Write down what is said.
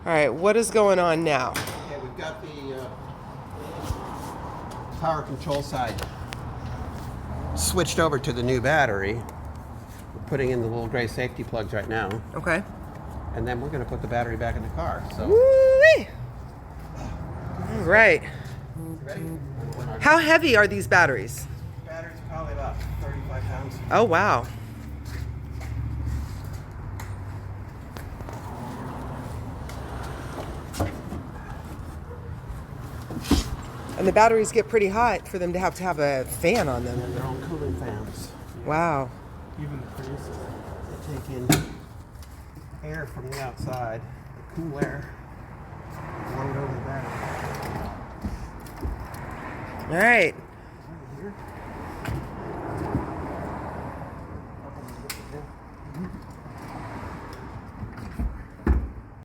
All right, what is going on now? Okay, we've got the power control side switched over to the new battery. We're putting in the little gray safety plugs right now, Okay. and then we're going to put the battery back in the car. So, Woo-wee. All right. ready? How heavy are these batteries? The battery's probably about 35 pounds. Oh, wow. And the batteries get pretty hot for them to have a fan on them. And their own cooling fans. Wow. Even the producers, they take in air from the outside, the cool air, blow it over the battery. All right.